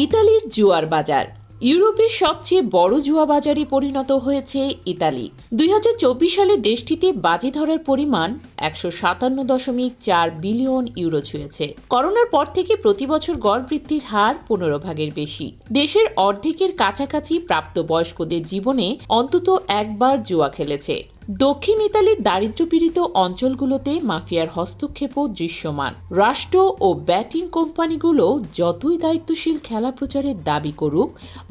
ইতালির জুয়ার বাজার ইউরোপের সবচেয়ে বড় জুয়া বাজারে পরিণত হয়েছে ইতালি। 2024 সালে দেশটিতে বাজি ধরার পরিমাণ 157.4 বিলিয়ন ইউরো ছুঁয়েছে। করোনার পর থেকে প্রতি বছর গড় বৃদ্ধির হার 15 ভাগের বেশি। দেশের অর্ধেকের কাছাকাছি প্রাপ্তবয়স্কদের জীবনে অন্তত একবার জুয়া খেলেছে। দক্ষিণ ইতালির দারিদ্র্যপীড়িত অঞ্চলগুলোতে মাফিয়ার হস্তক্ষেপও দৃশ্যমান। রাষ্ট্র ও ব্যাটিং কোম্পানিগুলো যতই দায়িত্বশীল খেলা প্রচারের দাবি করুক,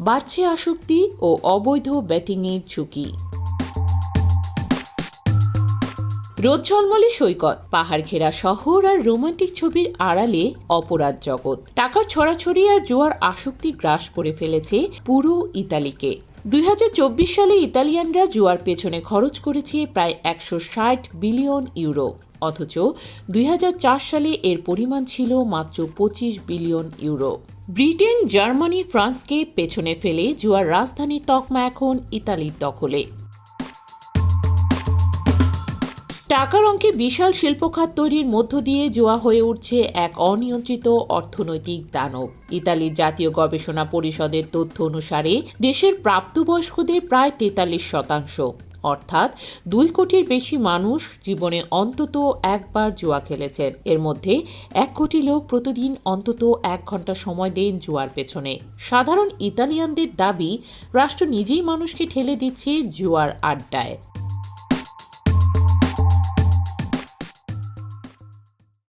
বাড়ছে আসক্তি ও অবৈধ ব্যাটিংয়ের ঝুঁকি। রোদ ঝলমলে সৈকত, পাহাড় ঘেরা শহর আর রোমান্টিক ছবির আড়ালে অপরাধ জগৎ। টাকার ছড়াছড়ি আর জুয়ার আসক্তি গ্রাস করে ফেলেছে পুরো ইতালিকে। 2024 সালে ইতালিয়ানরা জুয়ার পেছনে খরচ করেছে প্রায় 160 বিলিয়ন ইউরো, অথচ 2004 সালে এর পরিমাণ ছিল মাত্র 25 বিলিয়ন ইউরো। ব্রিটেন, জার্মানি, ফ্রান্সকে পেছনে ফেলে জুয়ার রাজধানী তকমা এখন ইতালির দখলে। টাকার অঙ্কে বিশাল শিল্পখাত তৈরির মধ্য দিয়ে জুয়া হয়ে উঠছে এক অনিয়ন্ত্রিত অর্থনৈতিক দানব। ইতালির জাতীয় গবেষণা পরিষদের তথ্য অনুসারে দেশের প্রাপ্তবয়স্কদের প্রায় 43%, অর্থাৎ 2 কোটির বেশি মানুষ জীবনে অন্তত একবার জুয়া খেলেছেন। এর মধ্যে 1 কোটি লোক প্রতিদিন অন্তত 1 ঘন্টা সময় দেন জুয়ার পেছনে। সাধারণ ইতালিয়ানদের দাবি, রাষ্ট্র নিজেই মানুষকে ঠেলে দিচ্ছে জুয়ার আড্ডায়।